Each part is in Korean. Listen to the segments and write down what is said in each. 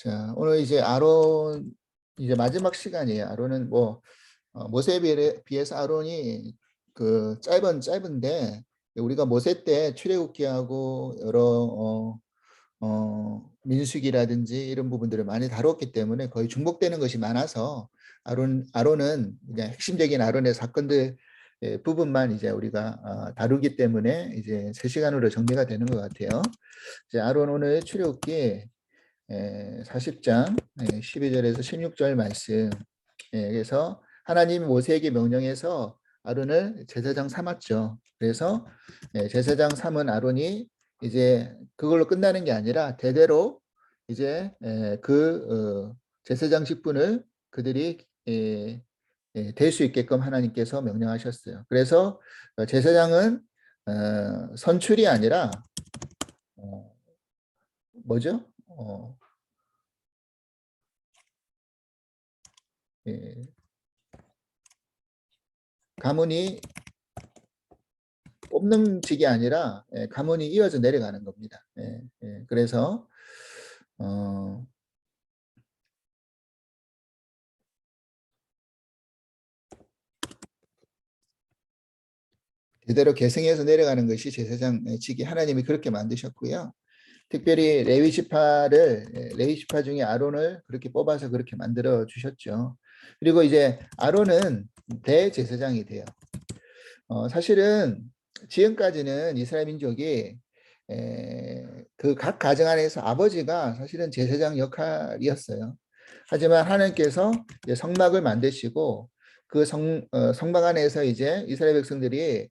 자, 오늘 이제 아론 이제 마지막 시간이에요. 아론은 뭐 모세에 비해서 아론이 그 짧은데 우리가 모세 때 출애굽기하고 여러 민수기라든지 이런 부분들을 많이 다뤘기 때문에 거의 중복되는 것이 많아서 아론은 그냥 핵심적인 아론의 사건들 부분만 이제 우리가 다루기 때문에 이제 3시간으로 정리가 되는 것 같아요. 이제 아론 오늘 출애굽기 40장 12절에서 16절 말씀. 그래서 하나님이 모세에게 명령해서 아론을 제사장 삼았죠. 그래서 제사장 삼은 아론이 이제 그걸로 끝나는 게 아니라 대대로 이제 그 제사장 직분을 그들이 될 수 있게끔 하나님께서 명령하셨어요. 그래서 제사장은 선출이 아니라 뭐죠? 가문이 뽑는 직이 아니라 가문이 이어져 내려가는 겁니다. 그래서 대대로 계승해서 내려가는 것이 제사장 직이 하나님이 그렇게 만드셨고요. 특별히 레위 지파 중에 아론을 그렇게 뽑아서 그렇게 만들어 주셨죠. 그리고 이제 아론은 대제사장이 돼요. 사실은 지금까지는 이스라엘 민족이 그 각 가정 안에서 아버지가 사실은 제사장 역할이었어요. 하지만 하나님께서 이제 성막을 만드시고 그 성막 안에서 이제 이스라엘 백성들이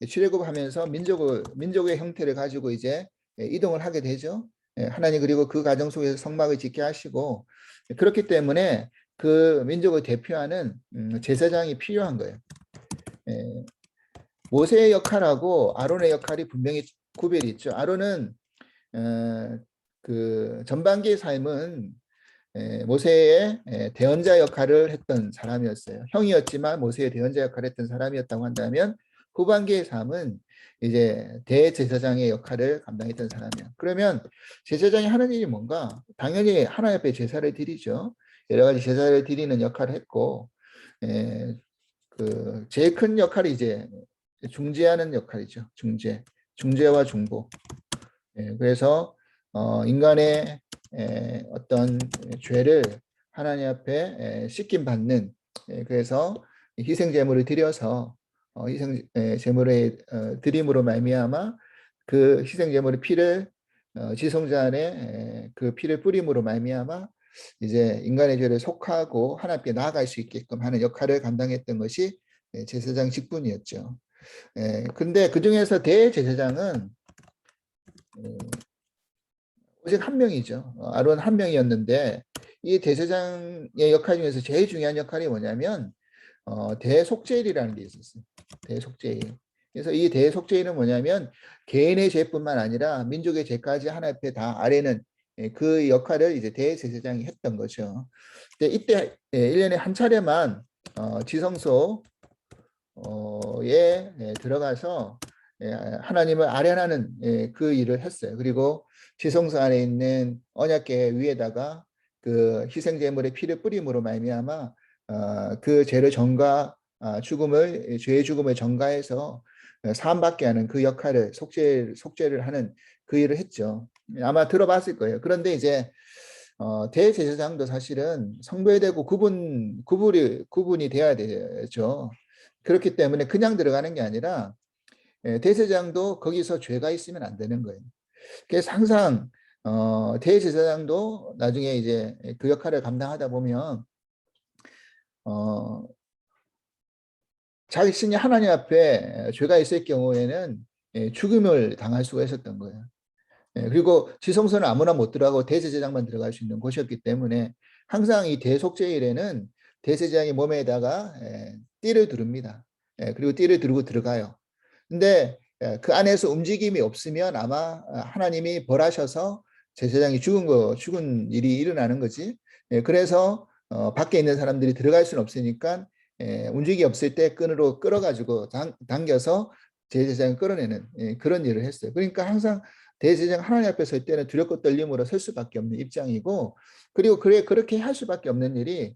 출애굽하면서 민족의 형태를 가지고 이제 이동을 하게 되죠. 하나님 그리고 그 가정 속에서 성막을 짓게 하시고 그렇기 때문에 그 민족을 대표하는 제사장이 필요한 거예요. 모세의 역할하고 아론의 역할이 분명히 구별이 있죠. 아론은 그 전반기의 삶은 모세의 대언자 역할을 했던 사람이었어요. 형이었지만 모세의 대언자 역할을 했던 사람이었다고 한다면 후반기의 삶은 이제 대제사장의 역할을 감당했던 사람이야. 그러면 제사장이 하는 일이 뭔가? 당연히 하나님 앞에 제사를 드리죠. 여러 가지 제사를 드리는 역할을 했고 그 제일 큰 역할이 이제 중재하는 역할이죠. 중재와 중보. 그래서 인간의 어떤 죄를 하나님 앞에 씻김 받는 그래서 희생 제물을 드려서 희생 제물의 드림으로 말미암아 그 희생 제물의 피를 지성자 안에 그 피를 뿌림으로 말미암아 이제 인간의 죄를 속하고 하나님께 나아갈 수 있게끔 하는 역할을 감당했던 것이 제사장 직분이었죠. 근데 그 중에서 대제사장은 오직 한 명이죠. 아론 한 명이었는데 이 대제사장의 역할 중에서 제일 중요한 역할이 뭐냐면 대속죄일이라는 게 있었어요. 대속죄일. 그래서 이 대속죄일은 뭐냐면 개인의 죄뿐만 아니라 민족의 죄까지 하나님 앞에 다 아뢰는 그 역할을 이제 대제사장이 했던 거죠. 근데 이때 1년에 한 차례만 지성소에 들어가서 하나님을 아련하는 그 일을 했어요. 그리고 지성소 안에 있는 언약궤 위에다가 그 희생제물의 피를 뿌림으로 말미암아 그 죄를 죄의 죽음을 전가해서 사함받게 하는 그 역할을 속죄를 하는 그 일을 했죠. 아마 들어봤을 거예요. 그런데 이제 대제사장도 사실은 성별되고 구분이 돼야 되죠. 그렇기 때문에 그냥 들어가는 게 아니라 대제사장도 거기서 죄가 있으면 안 되는 거예요. 그래서 항상 대제사장도 나중에 이제 그 역할을 감당하다 보면 자신이 하나님 앞에 죄가 있을 경우에는 죽음을 당할 수가 있었던 거예요. 그리고 지성소는 아무나 못 들어가고 대제사장만 들어갈 수 있는 곳이었기 때문에 항상 이 대속죄일에는 대제사장의 몸에다가 띠를 두릅니다. 그리고 띠를 두르고 들어가요. 근데 그 안에서 움직임이 없으면 아마 하나님이 벌하셔서 제사장이 죽은 일이 일어나는 거지. 그래서 밖에 있는 사람들이 들어갈 수는 없으니까 움직임이 없을 때 끈으로 끌어가지고 당겨서 제사장을 끌어내는 그런 일을 했어요. 그러니까 항상 대제사장 하나님 앞에 설 때는 두렵고 떨림으로 설 수밖에 없는 입장이고, 그리고 그렇게 할 수밖에 없는 일이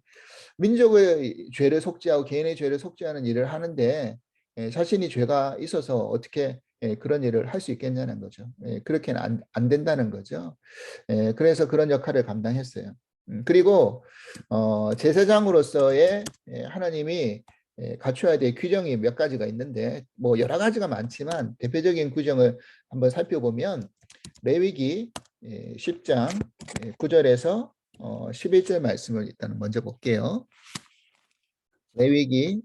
민족의 죄를 속죄하고 개인의 죄를 속죄하는 일을 하는데 자신이 죄가 있어서 어떻게 그런 일을 할 수 있겠냐는 거죠. 그렇게는 안 된다는 거죠. 그래서 그런 역할을 감당했어요. 그리고 제사장으로서의 하나님이 갖춰야 될 규정이 몇 가지가 있는데 뭐 여러 가지가 많지만 대표적인 규정을 한번 살펴보면 레위기 10장 9절에서 11절 말씀을 일단 먼저 볼게요. 레위기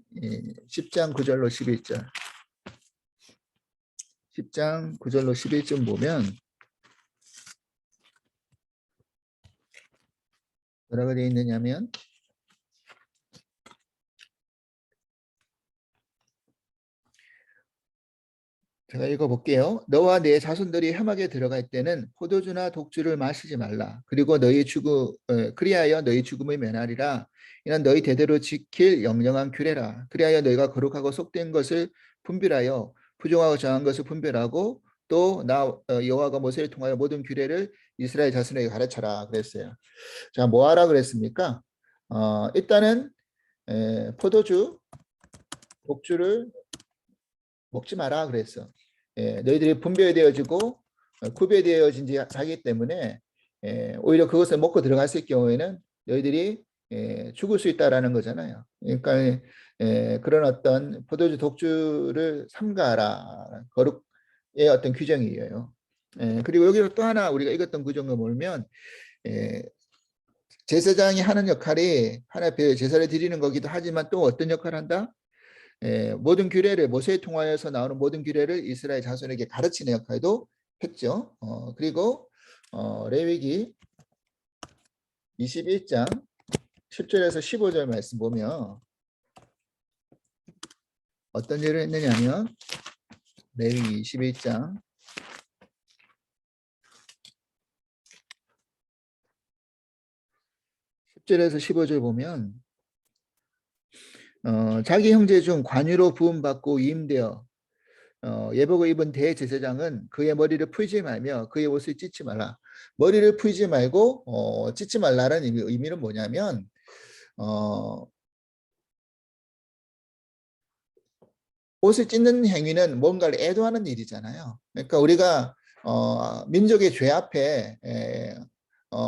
10장 9절로 11절. 10장 9절로 11절 보면 뭐라고 되어 있느냐면 제가 읽어볼게요. 너와 네 자손들이 혐하게 들어갈 때는 포도주나 독주를 마시지 말라. 그리고 그리하여 너희 죽음을 면하리라. 이는 너희 대대로 지킬 영영한 규례라. 그리하여 너희가 거룩하고 속된 것을 분별하여 부정하고 정한 것을 분별하고 또 나 여호와가 모세를 통하여 모든 규례를 이스라엘 자손에게 가르쳐라 그랬어요. 자, 뭐 하라 그랬습니까? 일단은 포도주, 독주를 먹지 마라 그랬어. 너희들이 분별되어지고 구별되어진 자기 때문에 오히려 그것을 먹고 들어갔을 경우에는 너희들이 죽을 수 있다라는 거잖아요. 그러니까 그런 어떤 포도주 독주를 삼가라 거룩의 어떤 규정이에요. 그리고 여기서 또 하나 우리가 읽었던 규정을 보면 제사장이 하는 역할이 하나님 앞에 제사를 드리는 거기도 하지만 또 어떤 역할을 한다? 모든 규례를 모세에 통하여서 나오는 모든 규례를 이스라엘 자손에게 가르치는 역할도 했죠. 그리고 레위기 21장 10절에서 15절 말씀 보면 어떤 일을 했느냐면 레위기 21장 10절에서 15절 보면 자기 형제 중 관유로 부음받고 위임되어 예복을 입은 대제사장은 그의 머리를 풀지 말며 그의 옷을 찢지 말라. 머리를 풀지 말고 찢지 말라는 의미는 뭐냐면 옷을 찢는 행위는 뭔가를 애도하는 일이잖아요. 그러니까 우리가 민족의 죄 앞에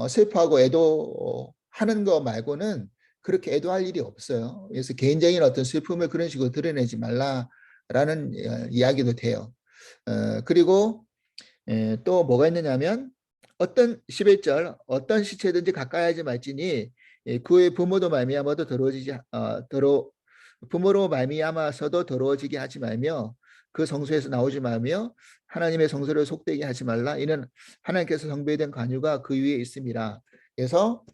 슬퍼하고 애도하는 거 말고는 그렇게 애도할 일이 없어요. 그래서 개인적인 어떤 슬픔을 그런 식으로 드러내지 말라라는 이야기도 돼요. 그리고 또 뭐가 있느냐면 어떤 11절 어떤 시체든지 가까이 하지 말지니 그의 부모도 말미암아도 부모로 말미암아서도 더러워지게 하지 말며 그 성소에서 나오지 말며 하나님의 성소를 속되게 하지 말라. 이는 하나님께서 성별된 관유가 그 위에 있습니다. 그래서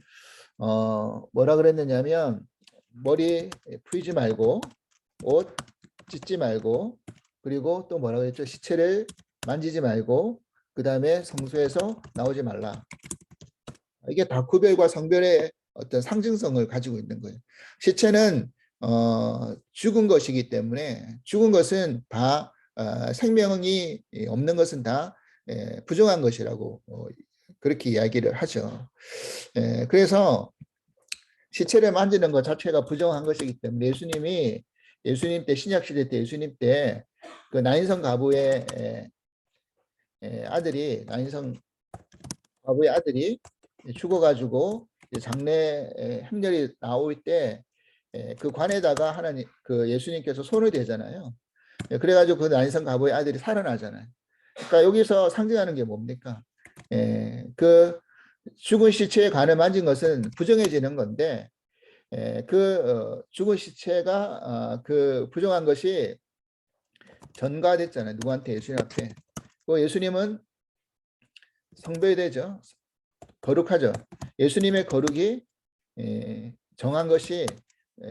뭐라 그랬느냐면 머리 풀지 말고 옷 찢지 말고 그리고 또 뭐라 그랬죠? 시체를 만지지 말고 그 다음에 성소에서 나오지 말라. 이게 다 구별과 성별의 어떤 상징성을 가지고 있는 거예요. 시체는 죽은 것이기 때문에 죽은 것은 다 생명이 없는 것은 다 부정한 것이라고 그렇게 이야기를 하죠. 그래서 시체를 만지는 것 자체가 부정한 것이기 때문에 예수님 때 신약 시대 때 예수님 때 그 나인성 가부의 아들이 죽어가지고 장례 행렬이 나올 때 그 관에다가 하나님 그 예수님께서 손을 대잖아요. 그래가지고 그 나인성 가부의 아들이 살아나잖아요. 그러니까 여기서 상징하는 게 뭡니까? 그 죽은 시체에 관을 만진 것은 부정해지는 건데 죽은 시체가 그 부정한 것이 전가됐잖아요. 누구한테? 예수님 앞에. 그 예수님은 성별되죠. 거룩하죠. 예수님의 거룩이 정한 것이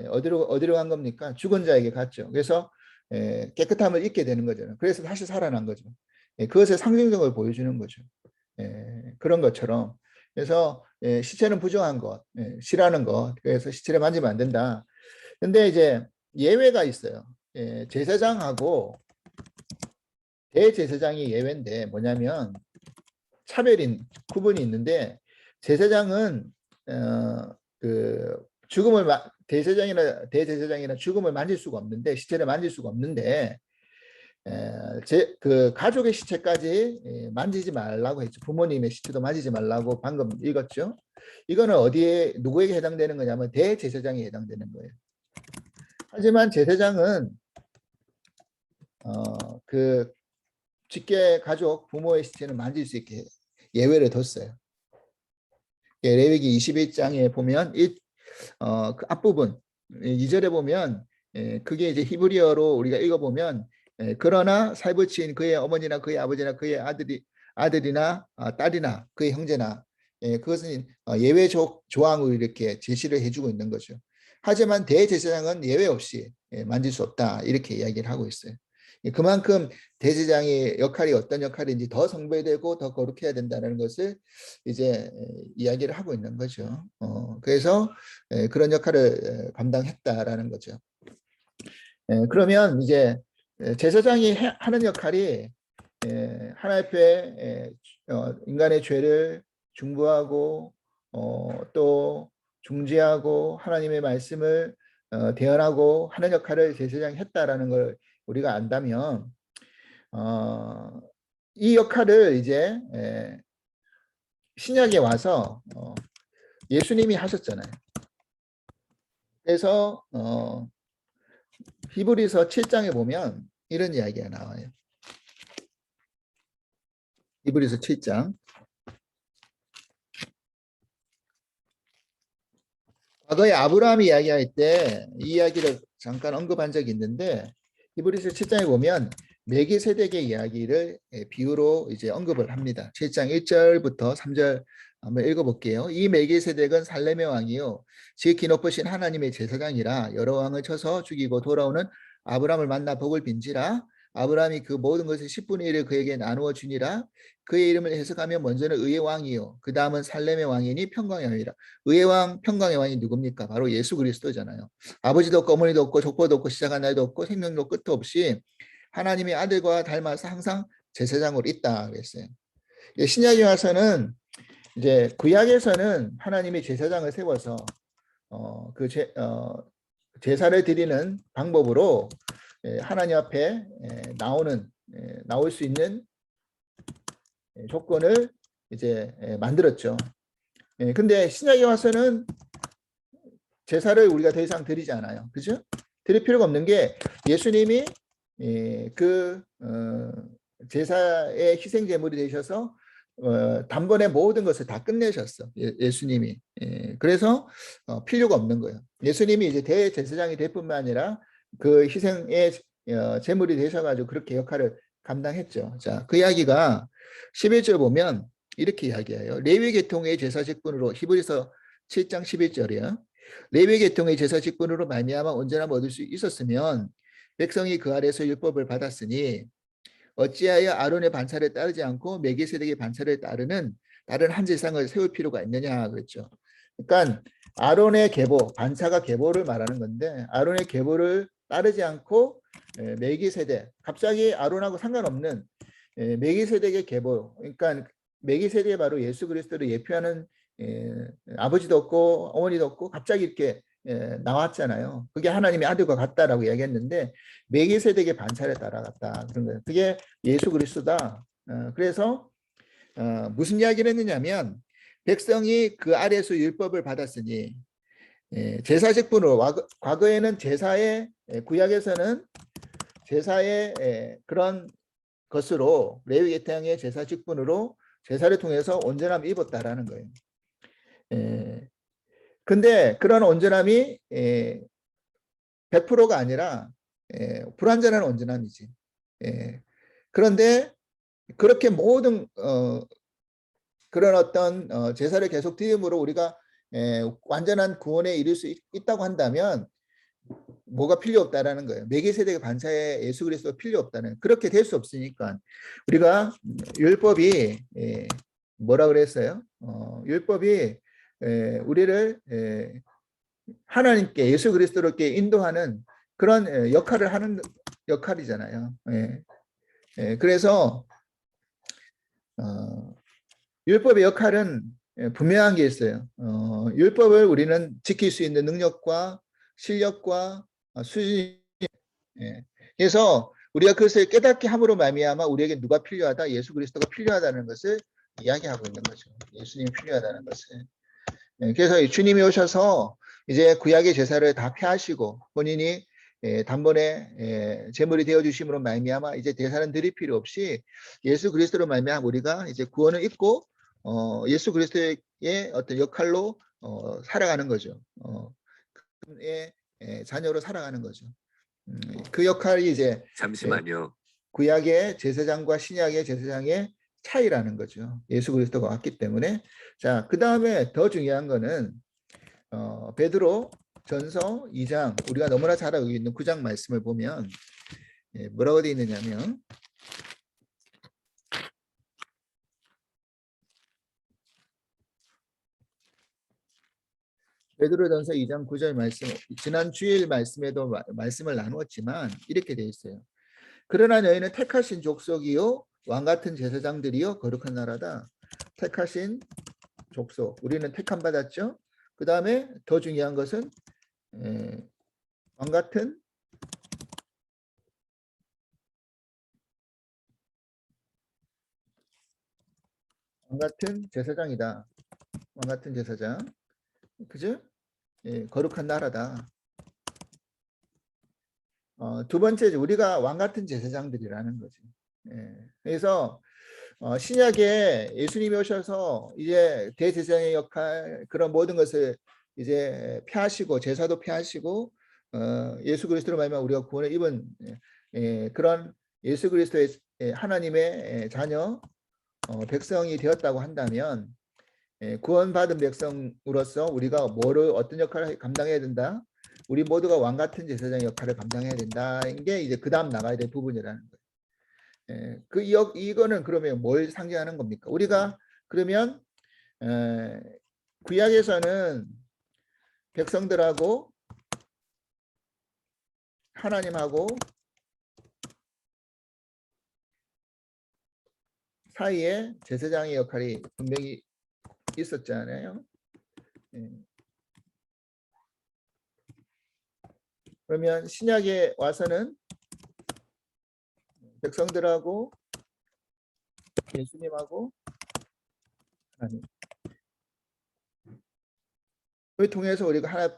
어디로 간 겁니까? 죽은 자에게 갔죠. 그래서 깨끗함을 잊게 되는 거잖아요. 그래서 다시 살아난 거죠. 그것의 상징성을 보여주는 거죠. 그런 것처럼. 그래서 시체는 부정한 것, 싫어하는 것. 그래서 시체를 만지면 안 된다. 근데 이제 예외가 있어요. 제사장하고 대제사장이 예외인데 뭐냐면 구분이 있는데 제사장은 그 대제사장이나 죽음을 만질 수가 없는데 시체를 만질 수가 없는데 그 가족의 시체까지 만지지 말라고 했죠. 부모님의 시체도 만지지 말라고 방금 읽었죠. 이거는 어디에 누구에게 해당되는 거냐면 대제사장에 해당되는 거예요. 하지만 제사장은 그 직계 가족 부모의 시체는 만질 수 있게 예외를 뒀어요. 레위기 21장에 보면 그 앞부분 2절에 보면 그게 이제 히브리어로 우리가 읽어보면 그러나 살부친 그의 어머니나 그의 아버지나 그의 아들이나 딸이나 그의 형제나 그것은 예외 조항으로 이렇게 제시를 해주고 있는 거죠. 하지만 대제사장은 예외 없이 만질 수 없다 이렇게 이야기를 하고 있어요. 그만큼 대제사장의 역할이 어떤 역할인지 더 성배되고 더 거룩해야 된다는 것을 이제 이야기를 하고 있는 거죠. 그래서 그런 역할을 감당했다라는 거죠. 그러면 이제 제사장이 하는 역할이 하나님 앞에 인간의 죄를 중보하고 또 중지하고 하나님의 말씀을 대언하고 하는 역할을 제사장이 했다라는 걸 우리가 안다면 이 역할을 이제 신약에 와서 예수님이 하셨잖아요. 그래서 히브리서 7장에 보면 이런 이야기가 나와요. 히브리서 7장. 과거에 아브라함이 이야기할 때 이 이야기를 잠깐 언급한 적이 있는데 히브리서 7장에 보면 멜기세덱의 이야기를 비유로 이제 언급을 합니다. 7장 1절부터 3절 한번 읽어볼게요. 이 멜기세덱은 살렘의 왕이요 지극히 높으신 하나님의 제사장이라 여러 왕을 쳐서 죽이고 돌아오는 아브라함을 만나 복을 빈지라 아브라함이 그 모든 것의 10분의 1을 그에게 나누어 주니라 그의 이름을 해석하면 먼저는 의의 왕이요 그 다음은 살렘의 왕이니 평강의 왕이라. 의의 왕 평강의 왕이 누굽니까? 바로 예수 그리스도잖아요. 아버지도 없고 어머니도 없고 족보도 없고 시작한 날도 없고 생명도 끝도 없이 하나님의 아들과 닮아서 항상 제사장으로 있다 그랬어요. 신약에 와서는 이제 구약에서는 하나님이 제사장을 세워서 제사를 드리는 방법으로 하나님 앞에 나올 수 있는 조건을 이제 만들었죠. 근데 신약에 와서는 제사를 우리가 더 이상 드리지 않아요. 그죠? 드릴 필요가 없는 게 예수님이 그 제사의 희생 제물이 되셔서 단번에 모든 것을 다 끝내셨어. 예수님이. 그래서 필요가 없는 거예요. 예수님이 이제 대제사장이 될 뿐만 아니라 그 희생의 제물이 되셔가지고 그렇게 역할을 감당했죠. 자, 그 이야기가 11절 보면 이렇게 이야기해요. 레위 계통의 제사 직분으로 히브리서 7장 11절이요. 레위 계통의 제사 직분으로 말미암아 온전함을 얻을 수 있었으면 백성이 그 아래서 율법을 받았으니 어찌하여 아론의 반차를 따르지 않고 멜기세덱의 반차를 따르는 다른 한 제사장을 세울 필요가 있느냐 그랬죠. 그러니까 아론의 계보, 반차가 계보를 말하는 건데 아론의 계보를 따르지 않고 멜기세덱, 갑자기 아론하고 상관없는 멜기세덱의 계보, 그러니까 멜기세덱이 바로 예수 그리스도를 예표하는 아버지도 없고 어머니도 없고 갑자기 이렇게 나왔잖아요. 그게 하나님의 아들과 같다라고 이야기했는데 멜기세덱의 반차를 따라갔다 그런 거예요. 그게 예수 그리스도다. 그래서 무슨 이야기를 했느냐면 백성이 그 아래에서 율법을 받았으니 제사 직분으로 과거에는 제사의 구약에서는 제사의 그런 것으로 레위 계통의 제사 직분으로 제사를 통해서 온전함을 입었다라는 거예요. 근데 그런 온전함이 100%가 아니라 불완전한 온전함이지. 그런데 그렇게 모든 그런 어떤 제사를 계속 드림으로 우리가 완전한 구원에 이를 수 있다고 한다면 뭐가 필요 없다라는 거예요. 멜기세덱의 반차에 예수 그리스도가 필요 없다는, 그렇게 될 수 없으니까 우리가 율법이 뭐라 그랬어요? 율법이 우리를 하나님께 예수 그리스도께 인도하는 그런 역할을 하는 역할이잖아요. 그래서 율법의 역할은 분명한 게 있어요. 율법을 우리는 지킬 수 있는 능력과 실력과 수준이 그래서 우리가 그것을 깨닫게 함으로 말미암아 우리에게 누가 필요하다? 예수 그리스도가 필요하다는 것을 이야기하고 있는 거죠. 예수님이 필요하다는 것을. 그래서 주님이 오셔서 이제 구약의 제사를 다 폐하시고 본인이 단번에 제물이 되어 주심으로 말미암아 이제 제사는 드릴 필요 없이 예수 그리스도로 말미암아 우리가 이제 구원을 입고 예수 그리스도의 어떤 역할로 살아가는 거죠. 그의 자녀로 살아가는 거죠. 그 역할이 이제 잠시만요. 구약의 제사장과 신약의 제사장의 차이라는 거죠. 예수 그리스도가 왔기 때문에. 자, 그 다음에 더 중요한 거는 베드로 전서 2장 우리가 너무나 잘 알고 있는 9장 말씀을 보면 뭐라고 되어 있느냐면 베드로전서 2장 9절 말씀 지난 주일 말씀에도 말씀을 나누었지만 이렇게 되어 있어요. 그러나 너희는 택하신 족속이요 왕 같은 제사장들이요 거룩한 나라다. 택하신 족속 우리는 택함 받았죠. 그 다음에 더 중요한 것은 왕 같은 제사장이다. 왕 같은 제사장. 그죠? 거룩한 나라다. 두 번째, 우리가 왕 같은 제사장들이라는 거지. 그래서 신약에 예수님이 오셔서 이제 대제사장의 역할 그런 모든 것을 이제 폐하시고 제사도 폐하시고 예수 그리스도로 말미암아 우리가 구원을 입은 그런 예수 그리스도의 하나님의 자녀 백성이 되었다고 한다면 구원받은 백성으로서 우리가 뭐를 어떤 역할을 감당해야 된다? 우리 모두가 왕 같은 제사장의 역할을 감당해야 된다는 게 이제 그 다음 나가야 될 부분이라는 거예요. 이거는 그러면 뭘 상징하는 겁니까? 우리가 그러면 구약에서는 백성들하고 하나님하고 사이에 제사장의 역할이 분명히 있었잖아요. 그러면 신약에 와서는 백성들하고 예수님하고 하나님 그 통해서 우리가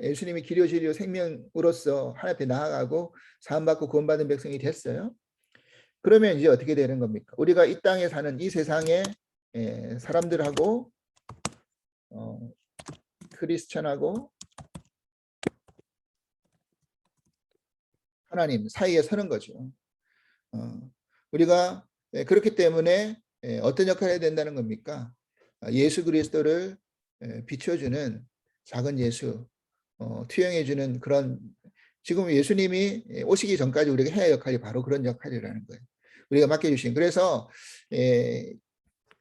예수님이 길이요 진리요 생명으로서 하나님 앞에 나아가고 사함받고 구원받은 백성이 됐어요. 그러면 이제 어떻게 되는 겁니까? 우리가 이 땅에 사는 이 세상의 사람들하고 크리스천하고 하나님 사이에 서는 거죠. 우리가 그렇기 때문에 어떤 역할을 해야 된다는 겁니까? 예수 그리스도를 비춰주는 작은 예수, 투영해주는 그런 지금 예수님이 오시기 전까지 우리가 해야 할 역할이 바로 그런 역할이라는 거예요. 우리가 맡겨주신. 그래서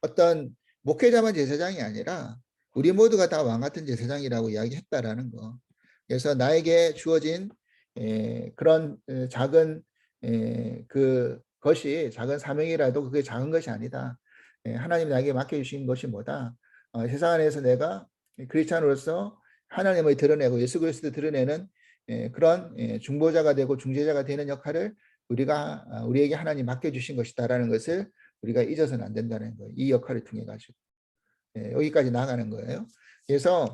어떤 목회자만 제사장이 아니라 우리 모두가 다 왕 같은 제사장이라고 이야기했다라는 거. 그래서 나에게 주어진 그런 작은 그 것이 작은 사명이라도 그게 작은 것이 아니다. 하나님 나에게 맡겨주신 것이 뭐다. 세상 안에서 내가 크리스찬으로서 하나님을 드러내고 예수 그리스도 드러내는 그런 중보자가 되고 중재자가 되는 역할을 우리에게 하나님 맡겨주신 것이다라는 것을 우리가 잊어서는 안 된다는 거예요. 이 역할을 통해 가지고 여기까지 나가는 거예요. 그래서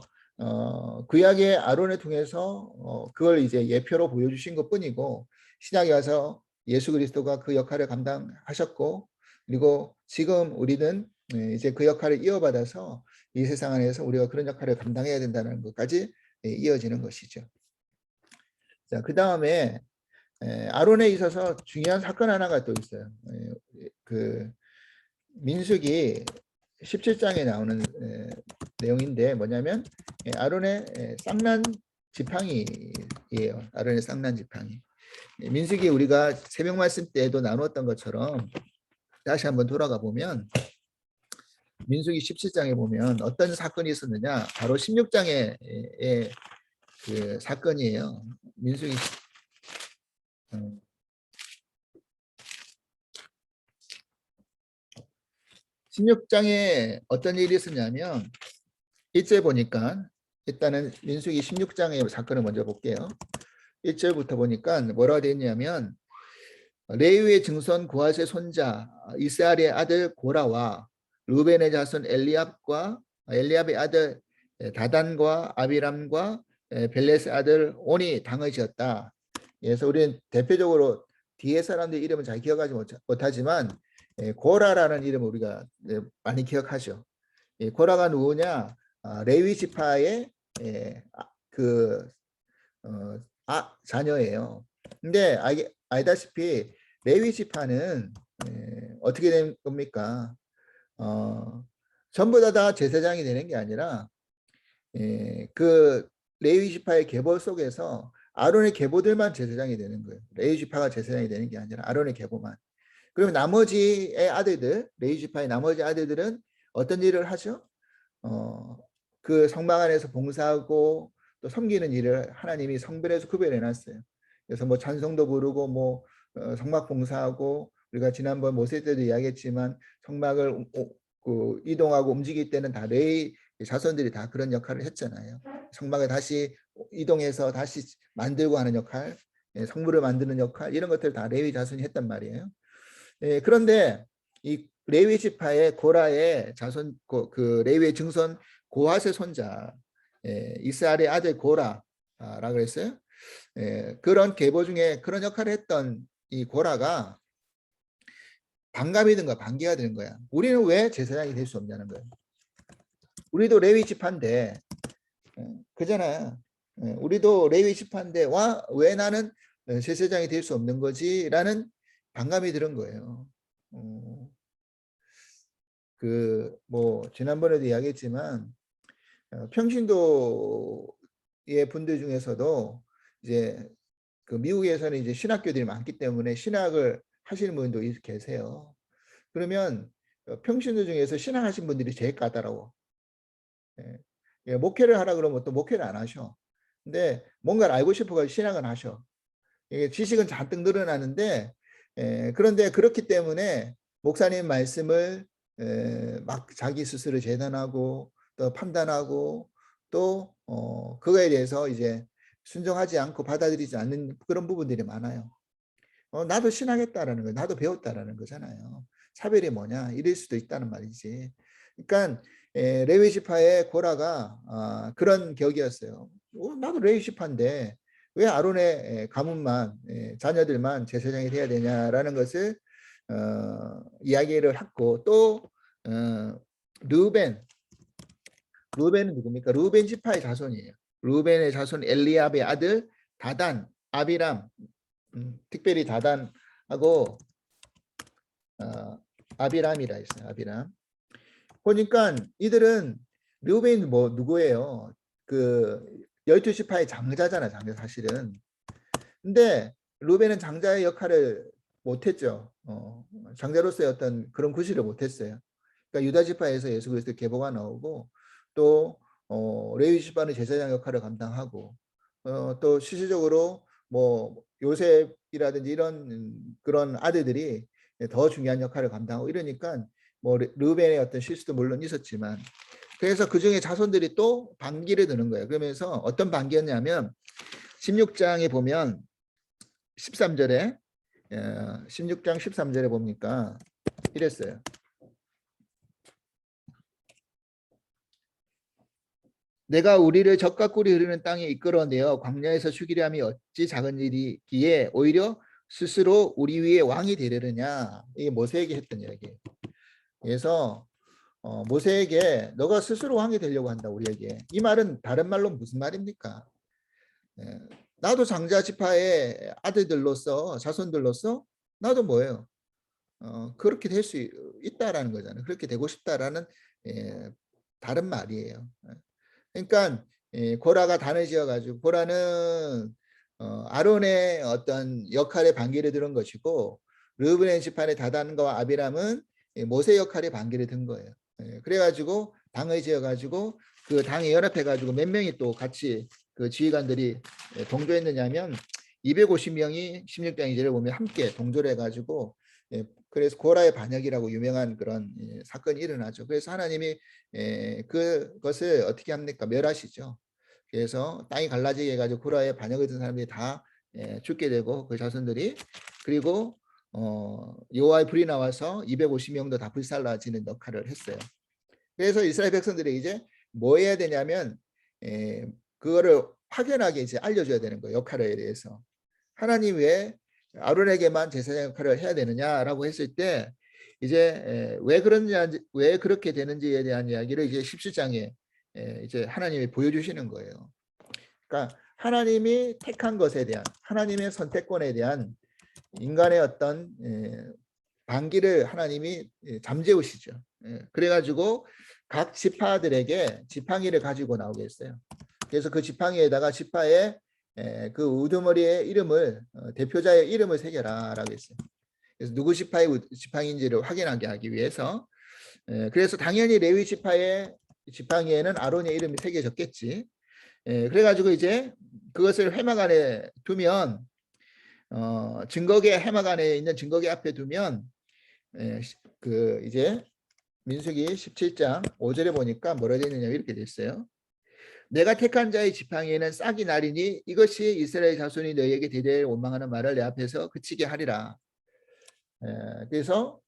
구약의 아론을 통해서 그걸 이제 예표로 보여주신 것뿐이고 신약에 와서 예수 그리스도가 그 역할을 감당하셨고 그리고 지금 우리는 이제 그 역할을 이어받아서 이 세상 안에서 우리가 그런 역할을 감당해야 된다는 것까지 이어지는 것이죠. 자, 그 다음에 아론에 있어서 중요한 사건 하나가 또 있어요. 그 민수기 17장에 나오는 내용인데 뭐냐면 아론의 쌍난 지팡이예요. 아론의 쌍난 지팡이. 민수기 우리가 새벽 말씀 때도 나누었던 것처럼 다시 한번 돌아가 보면 민수기 17장에 보면 어떤 사건이 있었느냐 바로 16장의 그 사건이에요. 민수기 16장에 어떤 일이 있었냐면 1절 보니까 일단은 민수기 16장의 사건을 먼저 볼게요. 1절부터 보니까 뭐라고 되어 있냐면 레위의 증손 고핫의 손자 이스라엘의 아들 고라와 루벤의 자손 엘리압의 아들 다단과 아비람과 벨렛의 아들 온이 당을 지었다. 그래서 우리는 대표적으로 뒤에 사람들 이름은 잘 기억하지 못하지만 고라라는 이름을 우리가 많이 기억하죠. 고라가 누구냐? 레위 지파의 그 자녀예요. 근데 알다시피 레위 지파는 어떻게 된 겁니까? 전부 다 제사장이 되는 게 아니라 그 레위 지파의 계보 속에서 아론의 계보들만 제사장이 되는 거예요. 레위 지파가 제사장이 되는 게 아니라 아론의 계보만. 그러면 나머지의 아들들, 레위 지파의 나머지 아들들은 어떤 일을 하죠? 그 성막 안에서 봉사하고 또 섬기는 일을 하나님이 성별에서 구별해 놨어요. 그래서 뭐 찬송도 부르고 뭐 성막 봉사하고 우리가 지난번 모세 때도 이야기했지만 성막을 이동하고 움직일 때는 다 레위 자손들이 다 그런 역할을 했잖아요. 성막을 다시 이동해서 다시 만들고 하는 역할, 성물을 만드는 역할 이런 것들을 다 레위 자손이 했단 말이에요. 그런데 이 레위 지파의 고라의 자손 그 레위의 증손 고핫의 손자 이스라엘의 아들 고라라고 그랬어요. 그런 계보 중에 그런 역할을 했던 이 고라가 반감이 든 거야, 반기가 되는 거야. 우리는 왜 제사장이 될 수 없냐는 거예요. 우리도 레위 지파인데 그잖아요. 우리도 레위 지파인데 왜 나는 제사장이 될 수 없는 거지라는 반감이 들은 거예요. 그 뭐 지난번에도 이야기했지만 평신도의 분들 중에서도 이제 그 미국에서는 이제 신학교들이 많기 때문에 신학을 하시는 분도 계세요. 그러면 평신도 중에서 신학하신 분들이 제일 까다로워. 목회를 하라 그러면 또 목회를 안 하셔. 근데 뭔가를 알고 싶어가지고 신학은 하셔. 지식은 잔뜩 늘어나는데 그런데 그렇기 때문에 목사님 말씀을 막 자기 스스로 재단하고 또 판단하고 또 그거에 대해서 이제 순종하지 않고 받아들이지 않는 그런 부분들이 많아요. 나도 신학했다라는 거, 나도 배웠다라는 거잖아요. 차별이 뭐냐 이럴 수도 있다는 말이지. 그러니까 레위 지파의 고라가 그런 격이었어요. 나도 레위 지파인데 왜 아론의 가문만 자녀들만 제사장이 돼야 되냐라는 것을 이야기를 했고 또 루벤은 누굽니까? 루벤 지파의 자손이에요. 루벤의 자손 엘리압의 아들 다단, 아비람, 특별히 다단하고 아비람이라 했어요. 아비람. 보니까 이들은 루벤 뭐 누구예요? 그 12지파의 장자잖아, 장자 사실은. 근데 루벤은 장자의 역할을 못했죠. 장자로서의 어떤 그런 구실을 못했어요. 그러니까 유다 지파에서 예수 그리스도의 계보가 나오고 또 레위 지파는 제사장 역할을 감당하고 또 실질적으로 뭐 요셉이라든지 이런 그런 아들들이 더 중요한 역할을 감당하고 이러니까 뭐 르벤의 어떤 실수도 물론 있었지만 그래서 그 중에 자손들이 또 반기를 드는 거예요. 그러면서 어떤 반기였냐면 16장에 보면 13절에 16장 13절에 보니까 이랬어요. 내가 우리를 적과 꿀이 흐르는 땅에 이끌어내어 광야에서 죽이려 함이 어찌 작은 일이기에 오히려 스스로 우리 위에 왕이 되려느냐. 이게 모세에게 했던 이야기예요. 그래서 모세에게 너가 스스로 왕이 되려고 한다 우리에게. 이 말은 다른 말로 무슨 말입니까? 나도 장자 지파의 아들들로서 자손들로서 나도 뭐예요? 그렇게 될 수 있다라는 거잖아요. 그렇게 되고 싶다라는 다른 말이에요. 그러니까 고라가 단을 지어가지고 고라는 아론의 어떤 역할에 반기를 들은 것이고 르브벤 지파의 다단과 아비람은 모세 역할에 반기를 든 거예요. 그래가지고 당을 지어가지고 그 당에 연합해가지고 몇 명이 또 같이 그 지휘관들이 동조했느냐면 250명이 16장 2절에 보면 함께 동조를 해가지고 그래서 고라의 반역이라고 유명한 그런 사건이 일어나죠. 그래서 하나님이 그것을 어떻게 합니까? 멸하시죠. 그래서 땅이 갈라지게 해가지고 고라의 반역을 든 사람들이 다 죽게 되고 그 자손들이, 그리고 여호와의 불이 나와서 250명도 다 불살라지는 역할을 했어요. 그래서 이스라엘 백성들이 이제 뭐 해야 되냐면 그거를 확연하게 이제 알려줘야 되는 거예요. 역할에 대해서. 하나님 왜 아론에게만 제사장 역할을 해야 되느냐라고 했을 때 이제 왜 그러냐, 왜 그렇게 되는지에 대한 이야기를 이제 17장에 이제 하나님이 보여주시는 거예요. 그러니까 하나님이 택한 것에 대한, 하나님의 선택권에 대한 인간의 어떤 반기를 하나님이 잠재우시죠. 그래가지고 각 지파들에게 지팡이를 가지고 나오게 했어요. 그래서 그 지팡이에다가 지파의 그 우두머리의 이름을, 대표자의 이름을 새겨라라고 했어요. 그래서 누구 지파의 지팡이인지를 확인하게 하기 위해서. 그래서 당연히 레위 지파의 지팡이에는 아론의 이름이 새겨졌겠지. 그래가지고 이제 그것을 회막 안에 두면, 증거계 회막 안에 있는 증거계 앞에 두면, 그 이제 민수기 17장 5절에 보니까 뭐라 되어 있느냐, 이렇게 돼 있어요. 내가 택한 자의 지팡이에는 싹이 나리니 이것이 이스라엘 자손이 너희에게 대대에 원망하는 말을 내 앞에서 그치게 하리라. 그래서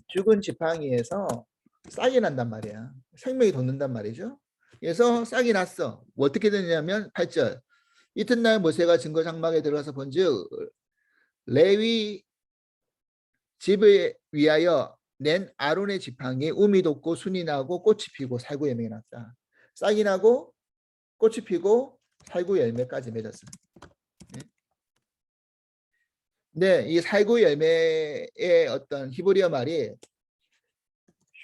죽은 지팡이에서 싹이 난단 말이야. 생명이 돋는단 말이죠. 그래서 싹이 났어. 뭐 어떻게 되냐면 8절. 이튿날 모세가 증거 장막에 들어가서 본즉 레위 집을 위하여 낸 아론의 지팡이 우미 돋고 순이 나고 꽃이 피고 살구 열매가 났다. 싹이 나고 꽃이 피고 살구 열매까지 맺었어요. 네, 이 살구 열매의 어떤 히브리어 말이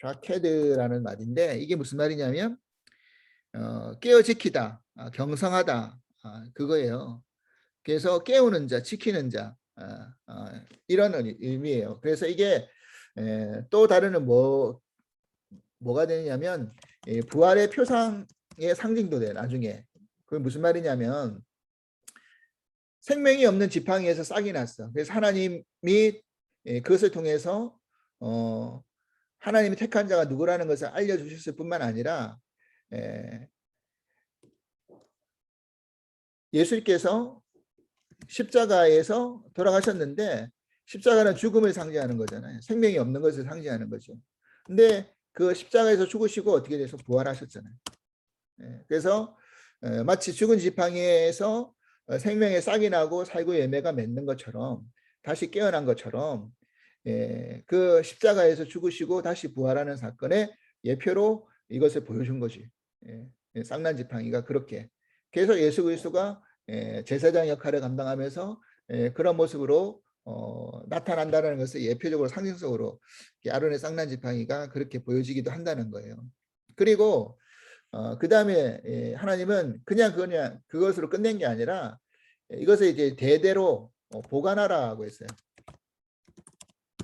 샤케드라는 말인데 이게 무슨 말이냐면 깨어지키다, 경성하다, 그거예요. 그래서 깨우는 자, 지키는 자, 이런 의미예요. 그래서 이게 또 다른 뭐가 되냐면 부활의 표상의 상징도 돼. 나중에 그게 무슨 말이냐면 생명이 없는 지팡이에서 싹이 났어. 그래서 하나님이 그것을 통해서 하나님이 택한 자가 누구라는 것을 알려주셨을 뿐만 아니라 예수님께서 십자가에서 돌아가셨는데 십자가는 죽음을 상징하는 거잖아요. 생명이 없는 것을 상징하는 거죠. 근데 그 십자가에서 죽으시고 어떻게 돼서 부활하셨잖아요. 그래서 마치 죽은 지팡이에서 생명의 싹이 나고 살구 열매가 맺는 것처럼 다시 깨어난 것처럼 그 십자가에서 죽으시고 다시 부활하는 사건의 예표로 이것을 보여준 거지. 쌍난 지팡이가 그렇게. 그래서 예수 그리스도가 제사장 역할을 감당하면서 그런 모습으로 나타난다는 것을 예표적으로 상징적으로 아론의 쌍난 지팡이가 그렇게 보여지기도 한다는 거예요. 그리고 그 다음에 하나님은 그냥 그것으로 끝낸 게 아니라 이것을 이제 대대로 보관하라고 했어요.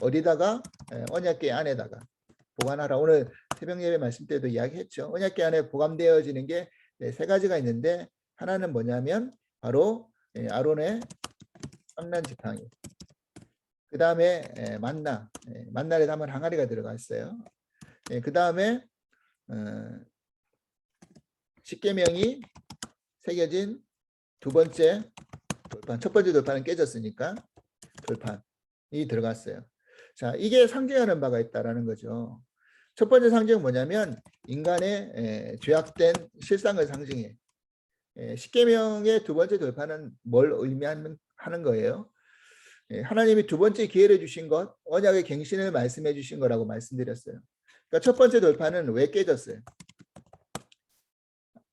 어디다가? 언약궤 안에다가 보관하라. 오늘 새벽 예배 말씀 때도 이야기했죠. 언약궤 안에 보관되어지는 게 세 가지가 있는데 하나는 뭐냐면 바로 아론의 쌍난 지팡이. 그 다음에 만나에 담은 항아리가 들어가 있어요. 그 다음에 십계명이 새겨진 두 번째 돌판. 첫 번째 돌판은 깨졌으니까 돌판이 들어갔어요. 자, 이게 상징하는 바가 있다라는 거죠. 첫 번째 상징은 뭐냐면 인간의 죄악된 실상을 상징해. 십계명의 두 번째 돌판은 뭘 의미하는 거예요? 하나님이 두 번째 기회를 주신 것, 언약의 갱신을 말씀해 주신 거라고 말씀드렸어요. 그러니까 첫 번째 돌판은 왜 깨졌어요?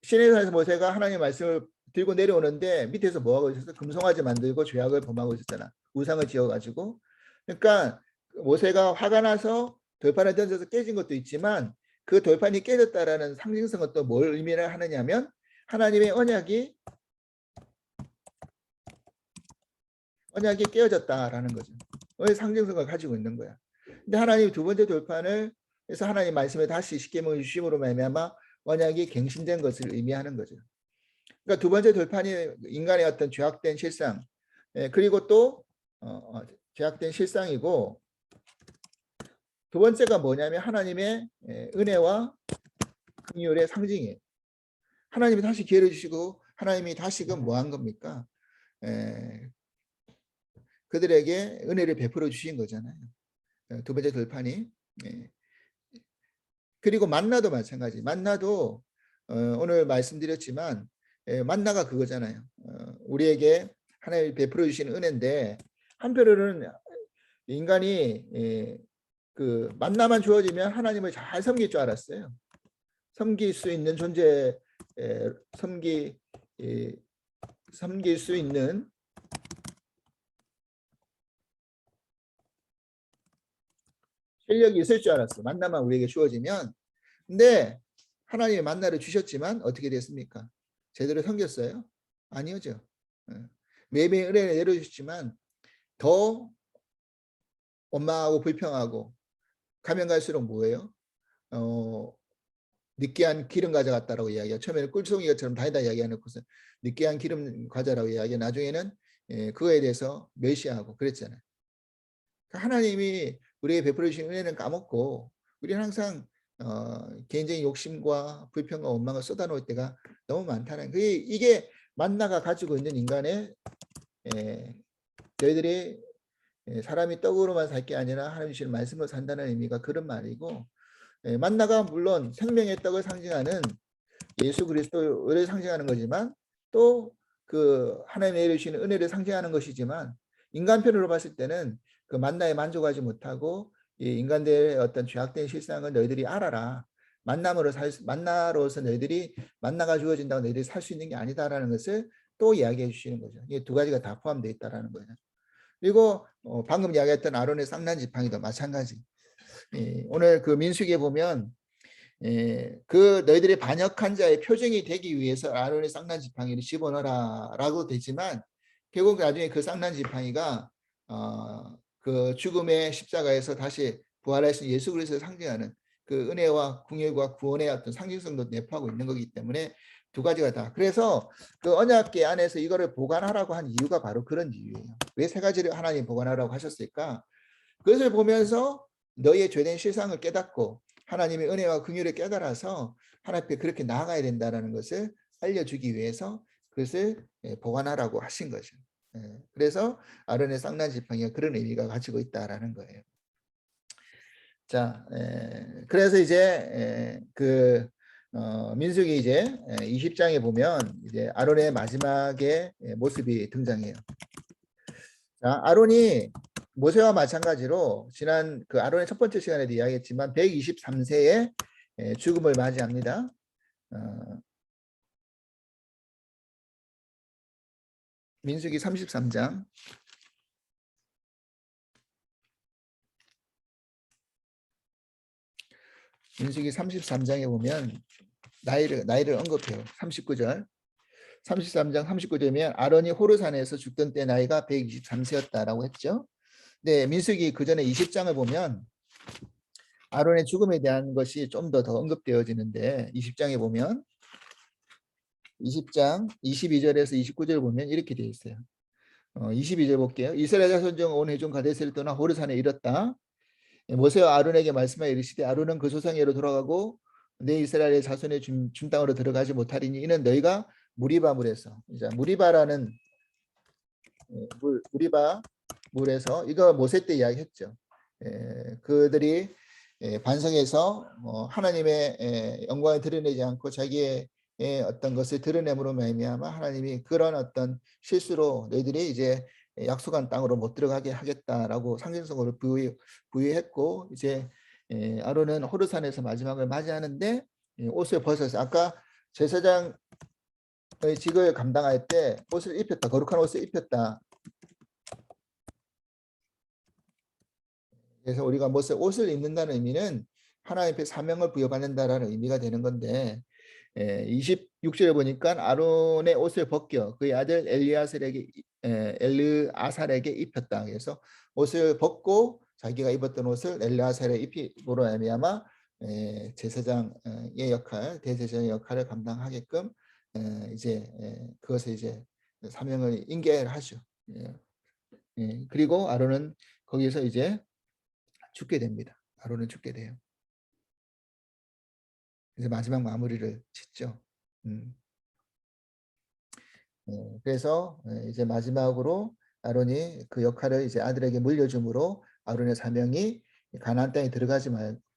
시내산에서 모세가 하나님의 말씀을 들고 내려오는데 밑에서 뭐하고 있었어? 금송아지 만들고 죄악을 범하고 있었잖아. 우상을 지어가지고. 그러니까 모세가 화가 나서 돌판을 던져서 깨진 것도 있지만 그 돌판이 깨졌다라는 상징성은 또 뭘 의미를 하느냐면 하나님의 언약이 깨어졌다라는 거죠. 상징성을 가지고 있는 거야. 근데 하나님이 두 번째 돌판을 해서 하나님 말씀에 다시 십계명을 주심으로 말미암아 언약이 갱신된 것을 의미하는 거죠. 그러니까 두 번째 돌판이 인간의 어떤 죄악된 실상, 그리고 또 죄악된 실상이고, 두 번째가 뭐냐면 하나님의 은혜와 긍휼의 상징이에요. 하나님이 다시 기회를 주시고 하나님이 다시금 뭐 한 겁니까? 그들에게 은혜를 베풀어 주신 거잖아요. 두 번째 들판이. 그리고 만나도 마찬가지. 만나도 오늘 말씀드렸지만 만나가 그거잖아요. 우리에게 하나님이 베풀어 주신 은혜인데 한편으로는 인간이 그 만나만 주어지면 하나님을 잘 섬길 줄 알았어요. 섬길 수 있는 존재, 섬길 수 있는 실력이 있을 줄 알았어. 만나만 우리에게 주어지면. 근데 하나님의 만나를 주셨지만 어떻게 됐습니까? 제대로 섬겼어요? 아니오죠. 매일매일 은혜를 내려주셨지만 더 원망하고 불평하고 가면 갈수록 뭐예요? 느끼한 기름 가져갔다라고 이야기해요. 처음에는 꿀송이처럼 다니다 이야기하는 것은 느끼한 기름 과자라고 이야기해. 나중에는 그거에 대해서 멸시하고 그랬잖아요. 그러니까 하나님이 우리에게 베풀어 주신 은혜는 까먹고 우리는 항상 개인적인 욕심과 불평과 원망을 쏟아놓을 때가 너무 많다는 거예요. 이게 만나가 가지고 있는 인간의 저희들이 사람이 떡으로만 살 게 아니라 하나님 주시는 말씀으로 산다는 의미가 그런 말이고, 만나가 물론 생명의 떡을 상징하는 예수 그리스도를 상징하는 거지만 또 그 하나님의 은혜를 주시는 은혜를 상징하는 것이지만 인간편으로 봤을 때는 그 만나에 만족하지 못하고 이 인간들의 어떤 죄악된 실상을 너희들이 알아라. 만나로서 너희들이 만나가 주어진다고 너희들이 살 수 있는 게 아니다라는 것을 또 이야기해 주시는 거죠. 이게 두 가지가 다 포함되어 있다라는 거예요. 그리고 방금 이야기했던 아론의 쌍난 지팡이도 마찬가지. 오늘 그 민수기에 보면 그 너희들이 반역한 자의 표징이 되기 위해서 아론의 쌍난 지팡이를 집어넣어라라고 되지만 결국 나중에 그 쌍난 지팡이가 그 죽음의 십자가에서 다시 부활하신 예수 그리스도를 상징하는 그 은혜와 궁율과 구원의 어떤 상징성도 내포하고 있는 거기 때문에 두 가지가 다. 그래서 그 언약궤 안에서 이거를 보관하라고 한 이유가 바로 그런 이유예요. 왜 세 가지를 하나님 보관하라고 하셨을까? 그것을 보면서 너희의 죄된 실상을 깨닫고 하나님의 은혜와 긍휼을 깨달아서 하나님 앞에 그렇게 나아가야 된다는 것을 알려주기 위해서 그것을 보관하라고 하신 거죠. 그래서 아론의 쌍난 지팡이가 그런 의미가 가지고 있다라는 거예요. 자, 그래서 이제 그 민수기 이제 20장에 보면 이제 아론의 마지막의 모습이 등장해요. 자, 아론이 모세와 마찬가지로 지난 그 아론의 첫 번째 시간에도 이야기했지만 123세에 죽음을 맞이합니다. 민수기 33장. 민수기 33장에 보면 나이를 언급해요. 39절. 33장 39절이면 아론이 호르산에서 죽던 때 나이가 123세였다라고 했죠. 네, 민수기 그 전에 20장을 보면 아론의 죽음에 대한 것이 좀 더 언급되어지는데 20장에 보면 20장 22절에서 29절 보면 이렇게 되어 있어요. 22절 볼게요. 이스라엘 자손 중 온 회중 가데스를 떠나 호르산에 이르렀다. 모세와 아론에게 말씀하여 이르시되 아론은 그 조상에로 돌아가고 내 이스라엘의 자손의 준 땅으로 들어가지 못하리니 이는 너희가 무리바 물에서, 이제 무리바라는 무리바 물에서, 이거 모세 때 이야기했죠. 그들이 반성해서 하나님의 영광을 드러내지 않고 자기의 어떤 것을 드러냄으로 말미암아 하나님이 그런 어떤 실수로 너희들이 이제 약속한 땅으로 못 들어가게 하겠다라고 상징성으로 부여했고, 이제 아론은 호르산에서 마지막을 맞이하는데 옷을 벗어서 아까 제사장의 직을 감당할 때 옷을 입혔다, 거룩한 옷을 입혔다. 그래서 우리가 옷을 입는다는 의미는 하나님 앞에 사명을 부여받는다라는 의미가 되는 건데 26절에 보니까 아론의 옷을 벗겨 그의 아들 엘르아살에게 입혔다. 그래서 옷을 벗고 자기가 입었던 옷을 엘르아살에 입히므로 말미암아 제사장의 역할, 대제사장의 역할을 감당하게끔 이제 그것을 이제 사명을 인계하죠. 그리고 아론은 거기서 이제 죽게 됩니다. 아론은 죽게 돼요. 그래서 마지막 마무리를 짓죠. 음. 그래서 이제 마지막으로 아론이 그 역할을 이제 아들에게 물려줌으로 아론의 사명이 가나안 땅에 들어가지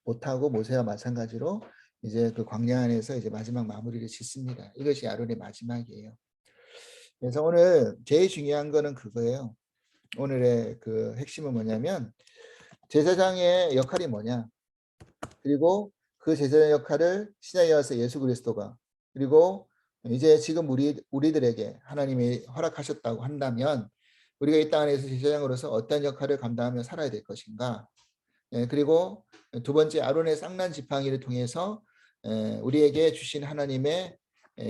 못하고 모세와 마찬가지로 이제 그 광야 안에서 이제 마지막 마무리를 짓습니다. 이것이 아론의 마지막이에요. 그래서 오늘 제일 중요한 거는 그거예요. 오늘의 그 핵심은 뭐냐면 제사장의 역할이 뭐냐. 그리고 그 제사장 역할을 신약에 와서 예수 그리스도가 그리고 이제 지금 우리들에게 하나님이 허락하셨다고 한다면 우리가 이 땅 안에서 제사장으로서 어떤 역할을 감당하며 살아야 될 것인가. 그리고 두 번째 아론의 쌍난 지팡이를 통해서 우리에게 주신 하나님의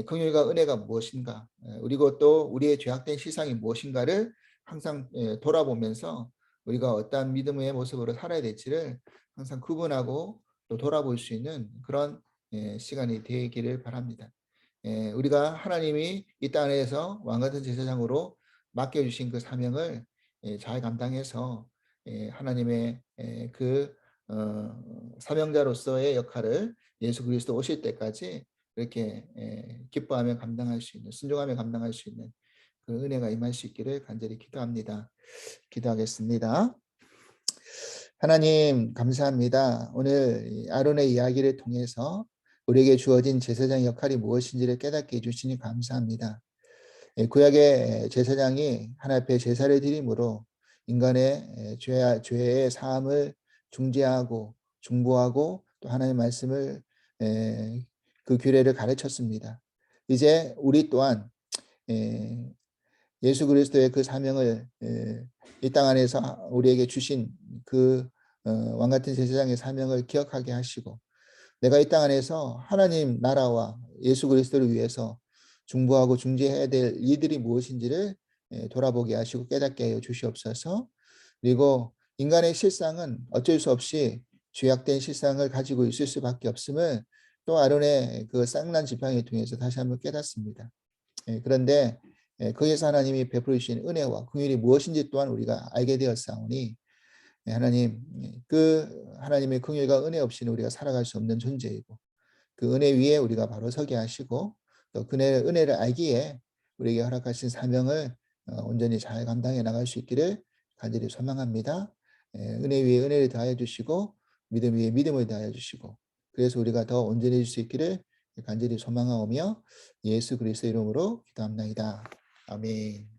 긍휼과 은혜가 무엇인가. 그리고 또 우리의 죄악된 실상이 무엇인가를 항상 돌아보면서 우리가 어떠한 믿음의 모습으로 살아야 될지를 항상 구분하고 또 돌아볼 수 있는 그런 시간이 되기를 바랍니다. 우리가 하나님이 이 땅에서 왕같은 제사장으로 맡겨주신 그 사명을 잘 감당해서 하나님의 그 사명자로서의 역할을 예수 그리스도 오실 때까지 그렇게 기뻐하며 감당할 수 있는 순종하며 감당할 수 있는 그 은혜가 임할 수 있기를 간절히 기도합니다. 기도하겠습니다. 하나님 감사합니다. 오늘 아론의 이야기를 통해서 우리에게 주어진 제사장 역할이 무엇인지를 깨닫게 해주시니 감사합니다. 구약의 제사장이 하나님 앞에 제사를 드림으로 인간의 죄의 사함을 중재하고 중보하고 또 하나님의 말씀을 그 규례를 가르쳤습니다. 이제 우리 또한 예수 그리스도의 그 사명을 이 땅 안에서 우리에게 주신 그 왕 같은 제사장의 사명을 기억하게 하시고 내가 이 땅 안에서 하나님 나라와 예수 그리스도를 위해서 중보하고 중재해야 될 일들이 무엇인지를 돌아보게 하시고 깨닫게 하여 주시옵소서. 그리고 인간의 실상은 어쩔 수 없이 죄악된 실상을 가지고 있을 수밖에 없음을 또 아론의 그 쌍난 지팡이를 통해서 다시 한번 깨닫습니다. 그런데 거기서 하나님이 베풀어 주신 은혜와 긍휼이 무엇인지 또한 우리가 알게 되었사오니 하나님 그 하나님의 긍휼과 은혜 없이는 우리가 살아갈 수 없는 존재이고 그 은혜 위에 우리가 바로 서게 하시고 또 그 은혜를 알기에 우리에게 허락하신 사명을 온전히 잘 감당해 나갈 수 있기를 간절히 소망합니다. 은혜 위에 은혜를 더하여 주시고 믿음 위에 믿음을 더하여 주시고 그래서 우리가 더 온전해질 수 있기를 간절히 소망하오며 예수 그리스도 이름으로 기도합나이다. 아멘.